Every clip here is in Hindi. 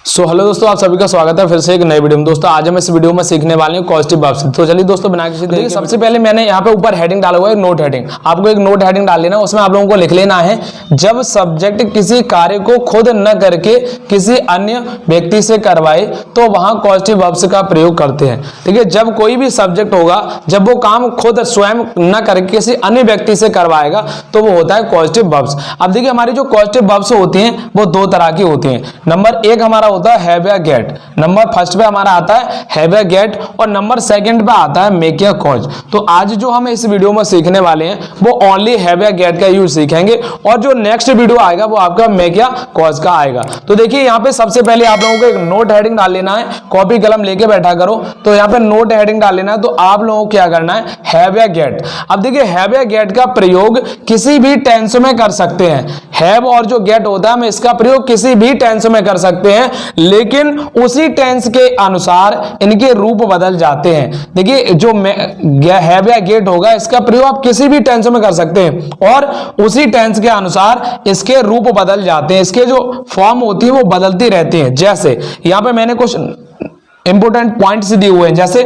हेलो दोस्तों, आप सभी का स्वागत है फिर से एक नए वीडियो में। दोस्तों आज हम इस वीडियो में सीखने वाले हैं पॉजिटिव वर्ब्स। तो चलिए दोस्तों बिना किसी देखिए, सबसे पहले मैंने यहाँ पे ऊपर हेडिंग डाला हुआ है, नोट हेडिंग। आपको एक नोट हेडिंग डाल लेना, उसमें आप लोगों को लिख लेना है जब सब्जेक्ट किसी कार्य को खुद न करके किसी अन्य व्यक्ति से करवाए तो वहां पॉजिटिव वर्ब्स का प्रयोग करते हैं। देखिए, जब कोई भी सब्जेक्ट होगा, जब वो काम खुद स्वयं न करके किसी अन्य व्यक्ति से करवाएगा तो वो होता है पॉजिटिव वर्ब्स। अब देखिए, हमारी जो पॉजिटिव वर्ब्स होती हैं वो दो तरह की होती हैं। नंबर एक हमारा होता है हैव या गेट। नंबर फर्स्ट पे हमारा आता है हैव या गेट और नंबर सेकंड पे आता है मेक या कॉज। तो आज जो हम इस वीडियो में सीखने वाले हैं वो ओनली हैव या गेट का यूज सीखेंगे और जो नेक्स्ट वीडियो आएगा वो आपका मेक या कॉज का आएगा। तो देखिए, यहाँ पे सबसे पहले आप लोगों को एक नोट हेडिंग डाल लेना है, कॉपी कलम लेके बैठा करो। तो यहाँ पे नोट हेडिंग डाल लेना है। तो आप लोगों को क्या करना है, हैव या गेट। अब देखिए, हैव या गेट का प्रयोग किसी भी टेंस में कर सकते हैं। हैव और जो गेट होता है हम इसका प्रयोग किसी भी टेंस में कर सकते हैं, लेकिन उसी टेंस के अनुसार इनके रूप बदल जाते हैं। देखिए, जो हैव या गेट होगा इसका प्रयोग आप किसी भी टेंस में कर सकते हैं और उसी टेंस के अनुसार इसके रूप बदल जाते हैं। इसके जो फॉर्म होती है वो बदलती रहती है। जैसे यहां पे मैंने कुछ इंपोर्टेंट पॉइंट्स दिए हुए हैं। जैसे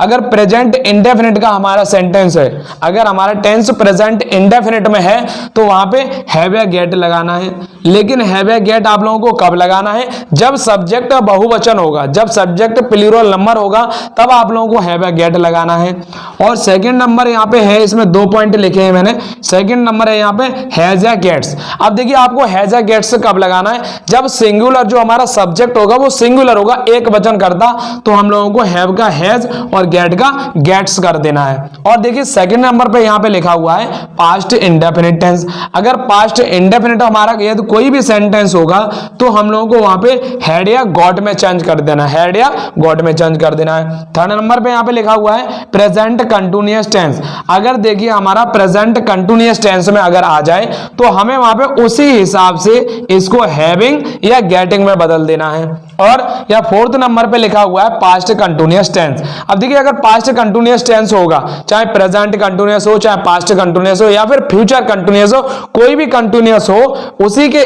अगर प्रेजेंट इंडेफिनिट का हमारा सेंटेंस है, अगर हमारा टेंस प्रेजेंट इंडेफिनिट में है तो वहां पे हैव या गेट लगाना है। लेकिन हैव या गेट आप लोगों को कब लगाना है, जब सब्जेक्ट बहुवचन होगा, जब सब्जेक्ट प्लूरल नंबर होगा तब आप लोगों को हैव या गेट लगाना है। और सेकंड नंबर यहाँ पे है, इसमें 2 पॉइंट लिखे हैं मैंने। सेकंड नंबर है यहाँ पे हैज या गेट्स। अब देखिए, आपको हैज या गेट्स कब लगाना है, जब सिंगुलर जो हमारा सब्जेक्ट होगा वो सिंगुलर होगा, एक वचन करता, तो हम लोगों को हैव का हैज और गेट का गेट्स कर देना है। और देखिए, सेकंड नंबर पे यहाँ पे लिखा हुआ है पास्ट इंडेफिनिट टेंस। अगर पास्ट इंडेफिनिट हमारा यदि कोई भी सेंटेंस होगा तो हम लोगों को वहां पे हैड या गॉट में चेंज कर देना है, हैड या गॉट में चेंज कर देना है। थर्ड नंबर पे यहाँ पे लिखा हुआ है प्रेजेंट कंटिन्यूअस टेंस। अगर देखिए, हमारा प्रेजेंट कंटिन्यूअस टेंस में अगर आ जाए तो हमें वहां पे उसी हिसाब से इसको हैविंग या गेटिंग में बदल देना है। और या फोर्थ नंबर पे लिखा हुआ है पास्ट कंटिन्यूअस टेंस। अब देखिए, अगर पास्ट कंटिन्यूअस टेंस होगा, चाहे प्रेजेंट कंटिन्यूअस हो, चाहे पास्ट कंटिन्यूअस हो या फिर फ्यूचर कंटिन्यूअस हो, कोई भी कंटिन्यूअस हो, उसी के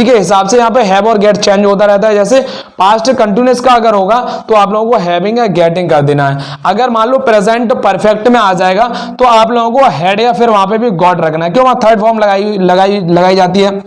हिसाब से यहाँ पे हैव और गेट चेंज होता रहता है। जैसे पास्ट कंटिन्यूअस का अगर होगा तो आप लोगों को हैविंग या गेटिंग कर देना है। अगर मान लो प्रेजेंट परफेक्ट में आ जाएगा तो आप लोगों को हैड या फिर वहां पे भी गॉट रखना है। क्यों, वहां थर्ड फॉर्म लगाई जाती है,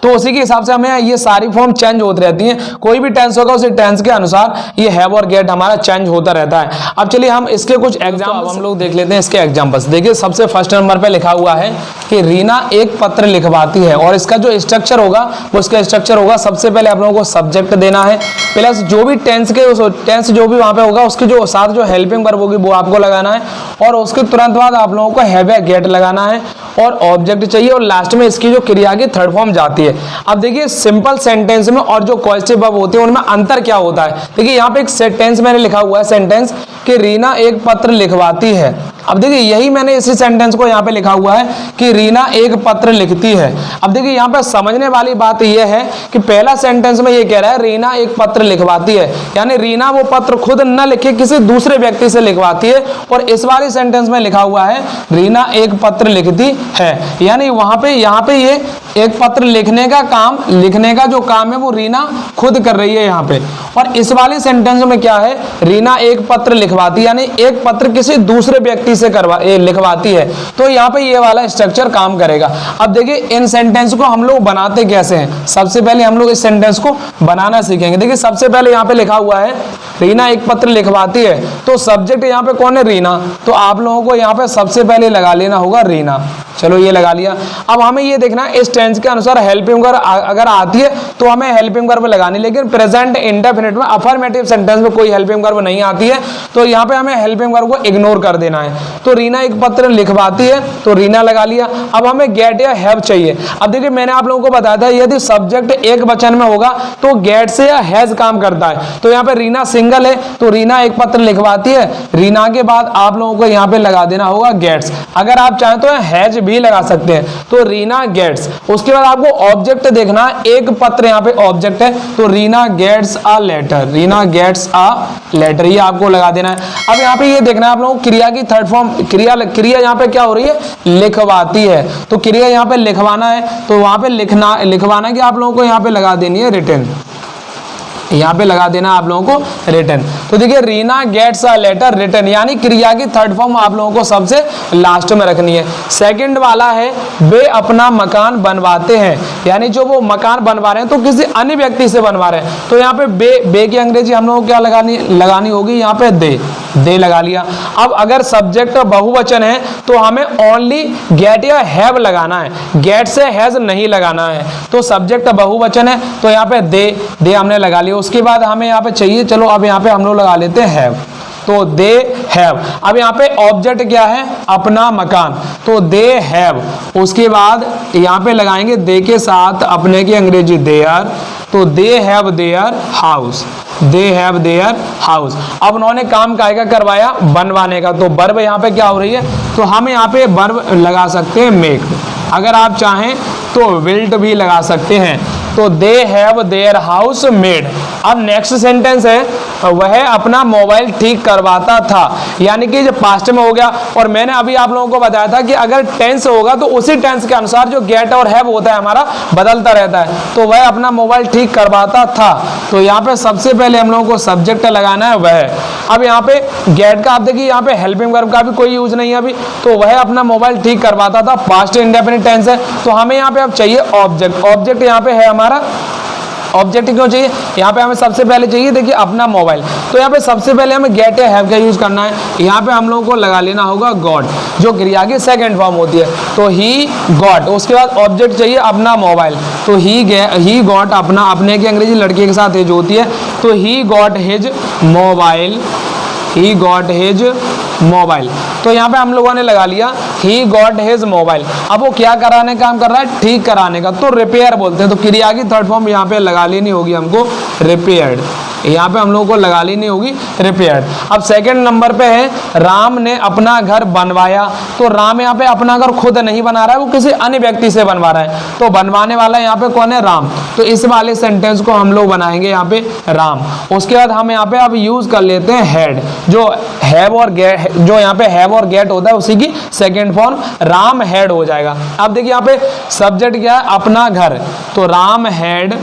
तो उसी के हिसाब से हमें ये सारी फॉर्म चेंज होती रहती हैं। कोई भी टेंस होगा उसी टेंस के अनुसार ये हैव और गेट हमारा चेंज होता रहता है। अब चलिए हम इसके कुछ एग्जाम्पल हम लोग देख लेते हैं। इसके एग्जाम्पल्स देखिए, सबसे फर्स्ट नंबर पे लिखा हुआ है कि रीना एक पत्र लिखवाती है। और इसका जो स्ट्रक्चर होगा वो इसका स्ट्रक्चर होगा, सबसे पहले आप लोगों को सब्जेक्ट देना है, प्लस जो भी टेंस जो भी वहां पे होगा उसके जो साथ जो हेल्पिंग वर्ब होगी वो आपको लगाना है। और उसके तुरंत बाद आप लोगों को हैव या गेट लगाना है और ऑब्जेक्ट चाहिए और लास्ट में इसकी जो क्रिया की थर्ड फॉर्म जाती है। अब देखिए, सिंपल सेंटेंस में और जो पॉजिटिव वर्ब होते हैं उनमें अंतर क्या होता है। देखिए, यहाँ पे एक सेंटेंस मैंने लिखा हुआ है, सेंटेंस कि रीना एक पत्र लिखवाती है। अब देखिए, यही मैंने इसी सेंटेंस को यहाँ पे लिखा हुआ है कि रीना एक पत्र लिखती है। अब देखिए, यहाँ पे समझने वाली बात यह है कि पहला सेंटेंस में ये कह रहा है रीना एक पत्र लिखवाती है, यानी रीना वो पत्र खुद न लिखे किसी दूसरे व्यक्ति से लिखवाती है। और इस वाले सेंटेंस में लिखा हुआ है रीना एक पत्र लिखती है, यानी वहां पे यहाँ पे ये एक पत्र लिखने का जो काम है वो रीना खुद कर रही है यहाँ पे। और इस वाले सेंटेंस में क्या है, रीना एक पत्र लिखवाती, यानी एक पत्र किसी दूसरे व्यक्ति से लिखवाती है। तो यहाँ पे ये वाला स्ट्रक्चर काम करेगा। अब देखिए, इन सेंटेंस को हम लोग बनाते कैसे हैं। सबसे पहले हम लोग इस सेंटेंस को बनाना सीखेंगे। देखिए, सबसे पहले यहाँ पे लिखा हुआ है रीना एक पत्र लिखवाती है, तो सब्जेक्ट यहाँ पे कौन है, रीना। तो आप लोगों को यहाँ पे सबसे पहले लगा लेना होगा रीना। चलो, ये लगा लिया। अब हमें ये देखना है इस टेंस के अनुसार हेल्पिंग वर्ब अगर आती है तो हमें हेल्पिंग वर्ब लगानी, लेकिन प्रेजेंट इंडेफिनिट में अफर्मेटिव सेंटेंस में कोई हेल्पिंग वर्ब नहीं आती है तो यहाँ पे हमें हेल्पिंग वर्ब को इग्नोर कर देना है। तो रीना एक पत्र लिखवाती है तो रीना लगा लिया। अब हमें गेट या हैव चाहिए। अब देखिए, मैंने आप लोगों को बताया था यदि सब्जेक्ट एक वचन में होगा तो गेट से या हैज काम करता है। तो यहाँ पे रीना सिंगल है तो रीना एक पत्र लिखवाती है, रीना के बाद आप लोगों को यहाँ पे लगा देना होगा गेट्स। अगर आप चाहें तो हैज भी लगा सकते हैं, तो रीना गेट्स। उसके बाद आपको ऑब्जेक्ट देखना, एक पत्र यहाँ पे ऑब्जेक्ट है, तो Reena gets a letter, Reena gets a letter, ये आपको लगा देना है। अब यहाँ पे ये देखना है आप लोगों को क्रिया की थर्ड फॉर्म, क्रिया यहाँ पे क्या हो रही है, लिखवाती है, तो क्रिया यहाँ पे लिखवाना है, तो वहां पे लिखवाना कि आप लोगों को यहाँ पे लगा देनी है रिटन, यहाँ पे लगा देना आप लोगों को रिटन। तो देखिए Reena gets a letter written, यानी क्रिया की थर्ड फॉर्म आप लोगों को सबसे लास्ट में रखनी है। सेकंड वाला है वे अपना मकान बनवाते हैं, यानी जो वो मकान बनवा रहे हैं तो किसी अन्य व्यक्ति से बनवा रहे हैं, तो यहाँ पे बे की अंग्रेजी हम लोगों को क्या लगानी होगी, यहाँ पे दे लगा लिया। अब अगर सब्जेक्ट बहुवचन है तो हमें ओनली गेट या हैव लगाना है, गेट से हैज नहीं लगाना है। तो सब्जेक्ट बहुवचन है तो यहाँ पे दे हमने लगा लिया। उसके बाद हमें यहाँ पे चाहिए, चलो अब यहाँ पे हम लोग लगा लेते हैं हैव, तो दे हैव। अब यहाँ पे ऑब्जेक्ट क्या है, अपना मकान, तो दे हैव। उसके बाद यहाँ पे लगाएंगे दे के साथ अपने की अंग्रेजी देयर, तो they have their house, they have their house. अब उन्होंने काम कायगा करवाया, बनवाने का, तो वर्ब यहाँ पे क्या हो रही है, तो हम यहाँ पे वर्ब लगा सकते हैं मेक, अगर आप चाहें तो विल्ट भी लगा सकते हैं, तो they have their house made. अब नेक्स्ट सेंटेंस है वह अपना मोबाइल ठीक करवाता था, यानी कि जो पास्ट में हो गया, और मैंने अभी आप लोगों को बताया था कि अगर टेंस होगा तो उसी टेंस के अनुसार जो गेट और हैव होता है हमारा बदलता रहता है, तो वह अपना मोबाइल ठीक करवाता था, तो यहाँ पे सबसे पहले हम लोगों को सब्जेक्ट लगाना है वह। अब यहाँ पे गेट का आप देखिए यहाँ पे हेल्पिंग वर्ब का भी कोई यूज नहीं है अभी, तो वह अपना मोबाइल ठीक करवाता था, पास्ट इंडेफिनिट टेंस है, तो हमें यहाँ पे अब चाहिए ऑब्जेक्ट। ऑब्जेक्ट यहाँ पे है हमारा, ऑब्जेक्ट क्यों चाहिए, यहाँ पे हमें सबसे पहले चाहिए देखिए अपना मोबाइल, तो यहाँ पे सबसे पहले हमें गेट या हैव का यूज करना है। यहाँ पे हम लोगों को लगा लेना होगा गॉट, जो क्रिया की सेकंड फॉर्म होती है, तो ही गॉट। उसके बाद ऑब्जेक्ट चाहिए अपना मोबाइल, तो ही गॉट अपना, अपने की अंग्रेजी लड़के के साथ हिज होती है, तो he got his mobile, he got his mobile. तो यहाँ पे हम लोगों ने लगा लिया ही गॉट हिज मोबाइल। अब वो क्या कराने काम कर रहा है, ठीक कराने का, तो रिपेयर बोलते हैं, तो क्रिया की थर्ड फॉर्म यहाँ पे लगा लेनी होगी हमको रिपेयर्ड, यहाँ पे हम लोगों को लगा लेनी होगी रिपेयर्ड। अब सेकंड नंबर पे है राम ने अपना घर बनवाया, तो राम यहाँ पे अपना घर खुद नहीं बना रहा है, वो किसी अन्य व्यक्ति से बनवा रहा है, तो बनवाने वाला यहाँ पे कौन है, राम, तो इस वाले सेंटेंस को हम लोग बनाएंगे यहाँ पे राम। उसके बाद हम यहाँ पे अब यूज कर लेते हैं हेड, जो हैव और गेट, जो यहाँ पे हैव और गेट होता है उसी की सेकेंड फॉर्म राम हेड हो जाएगा। अब देखिए यहाँ पे सब्जेक्ट क्या है, अपना घर, तो Ram had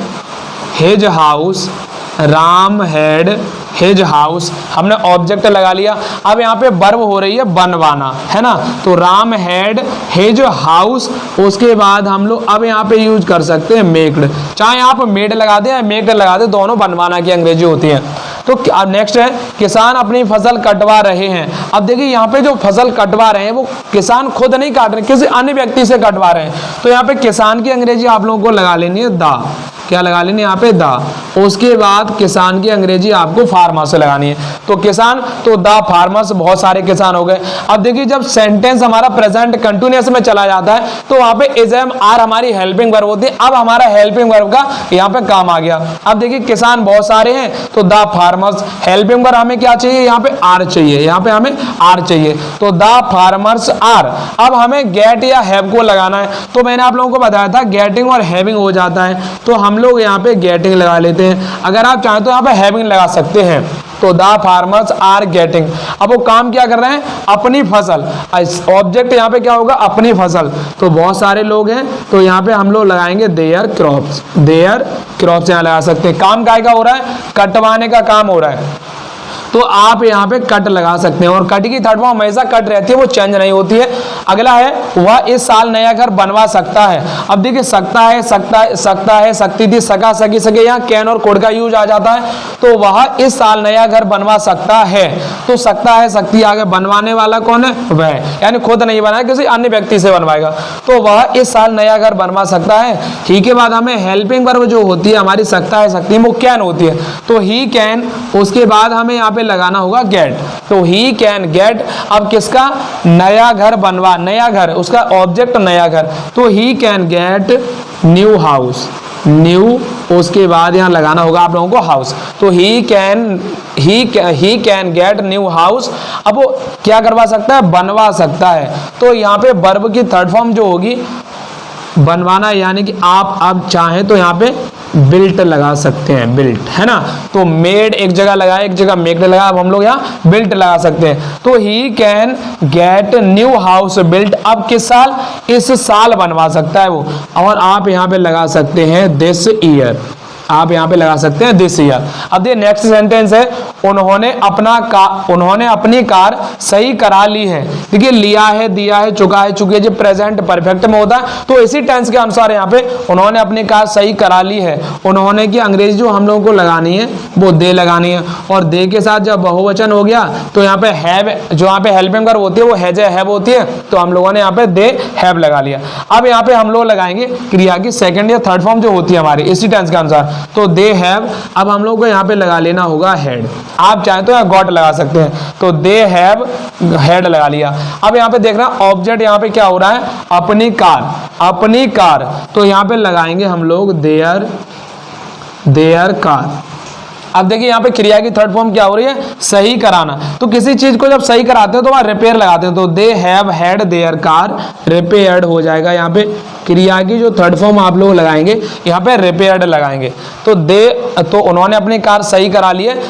his house, Ram had his house, हमने ऑब्जेक्ट लगा लिया। अब यहाँ पे वर्ब हो रही है बनवाना, है ना, तो राम हैड हिज हाउस। उसके बाद हम लोग अब यहाँ पे यूज कर सकते हैं मेक्ड, चाहे आप मेड लगा दें या मेक्ड लगा दें, दोनों बनवाना की अंग्रेजी होती है। तो नेक्स्ट है किसान अपनी फसल कटवा रहे हैं। अब देखिए यहाँ पे जो फसल कटवा रहे हैं वो किसान खुद नहीं काट रहे, किसी अन्य व्यक्ति से कटवा रहे हैं, तो यहाँ पे किसान की अंग्रेजी आप लोगों को लगा लेनी है दा, क्या लगा लेनी है यहाँ पे दा। उसके बाद किसान की अंग्रेजी आपको फार्मर से लगानी है, तो किसान, तो द फार्मर्स, बहुत सारे किसान हो गए। अब देखिए जब सेंटेंस हमारा प्रेजेंट कंटिन्यूअस में चला जाता है तो वहां पे इज एम आर हमारी हेल्पिंग वर्ब होती है। अब हमारा हेल्पिंग वर्ब का यहाँ पे काम आ गया। अब देखिए किसान बहुत सारे हैं, तो द फार्मर्स, हेल्पिंग वर्ब हमें क्या चाहिए, यहाँ पे आर चाहिए, यहाँ पे हमें आर चाहिए, तो द फार्मर्स आर। अब हमें गेट या हैव को लगाना है, तो मैंने आप लोगों को बताया था गेटिंग और हैविंग हो जाता है, तो हम लोग यहाँ पे गेटिंग लगा लेते हैं। अगर आप चाहें तो यहाँ पे हैविंग लगा सकते हैं, तो द फार्मर्स आर गेटिंग। अब वो काम क्या कर रहे हैं, अपनी फसल, ऑब्जेक्ट यहाँ पे क्या होगा, अपनी फसल, तो बहुत सारे लोग हैं, तो यहाँ पे हम लोग लगाएंगे देयर क्रॉप्स, देयर क्रॉप्स यहाँ लगा सकते हैं। काम काय का हो रहा है, कटवाने का काम हो रहा है, तो आप यहाँ पे कट लगा सकते हैं, और कट की थर्ड फॉर्म हमेशा कट रहती है, वो चेंज नहीं होती है। अगला है वह इस साल नया घर बनवा सकता है। अब देखिए सकता है, सकता है, सकती थी, सका, सकी, सके, यहाँ कैन और कोड का यूज आ जाता है, तो वह इस साल नया घर बनवा सकता है, तो सकता है, सकती आगे, बनवाने वाला कौन है, वह, यानी खुद नहीं बनाया, किसी अन्य व्यक्ति से बनवाएगा, तो वह इस साल नया घर बनवा सकता है। ही के बाद हमें हेल्पिंग वर्ब जो होती है हमारी सकता है, सकती है, वो कैन होती है, तो ही कैन। उसके बाद हमें यहाँ लगाना होगा गेट, तो ही कैन गेट। अब किसका, नया घर बनवा, नया घर, उसका ऑब्जेक्ट नया घर, तो he can get new house, new. उसके बाद यहाँ लगाना होगा आप लोगों को हाउस, तो he can get new house. अब वो क्या करवा सकता है, बनवा सकता है, तो यहाँ पे वर्ब की थर्ड फॉर्म जो होगी बनवाना, यानी कि आप अब चाहें तो यहाँ पे बिल्ट लगा सकते हैं, बिल्ट, है ना। तो मेड एक जगह लगाया, एक जगह मेड लगा, अब हम लोग यहाँ बिल्ट लगा सकते हैं। तो he can get new house built, अब किस साल, इस साल बनवा सकता है वो। और आप यहाँ पे लगा सकते हैं दिस ईयर, आप यहाँ पे लगा सकते हैं दिस ईयर। अब ये नेक्स्ट सेंटेंस है, उन्होंने अपनी कार सही करा ली है। देखिए लिया है, दिया है, चुका है, चुकी है, जो प्रेजेंट परफेक्ट में होता है तो इसी टेंस के अनुसार यहाँ पे उन्होंने अपनी कार सही करा ली है। उन्होंने की अंग्रेजी जो हम लोगों को लगानी है वो दे लगानी है, और दे के साथ जब बहुवचन हो गया तो यहाँ पे हैव, जो यहाँ पे हेल्पिंग वर्ब होती है वो हैज हैव होती है, तो हम लोगों ने यहाँ पे दे हैव लगा लिया। अब यहाँ पे हम लोग लगाएंगे क्रिया की सेकंड या थर्ड फॉर्म जो होती है हमारी इसी टेंस के अनुसार, तो दे हैव। अब हम लोग को यहाँ पे लगा लेना होगा हेड, आप चाहें तो यहाँ गॉट लगा सकते हैं, तो दे हैव हेड लगा लिया। अब यहाँ पे देखना ऑब्जेक्ट यहाँ पे क्या हो रहा है, अपनी कार, अपनी कार, तो यहाँ पे लगाएंगे हम लोग देयर कार। अब देखिए यहाँ पे क्रिया की थर्ड फॉर्म क्या हो रही है, सही कराना। तो किसी चीज को जब सही कराते हैं तो वहां रिपेयर लगाते हैं, तो they have had there car repaired हो जाएगा। यहाँ पे क्रिया की जो थर्ड फॉर्म आप लोग लगाएंगे यहाँ पे रिपेयर्ड लगाएंगे। तो उन्होंने अपनी कार सही करा ली है,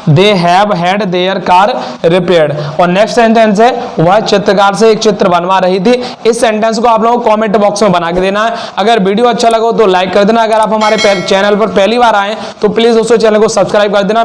they have had there car repaired. और नेक्स्ट सेंटेंस है, वह चित्रकार से एक चित्र बनवा रही थी। इस सेंटेंस को आप लोगों को कमेंट बॉक्स में बना के देना है। अगर वीडियो अच्छा लगा तो लाइक कर देना। अगर आप हमारे चैनल पर पहली बार आए तो प्लीज दोस्तों चैनल को सब्सक्राइब कर देना।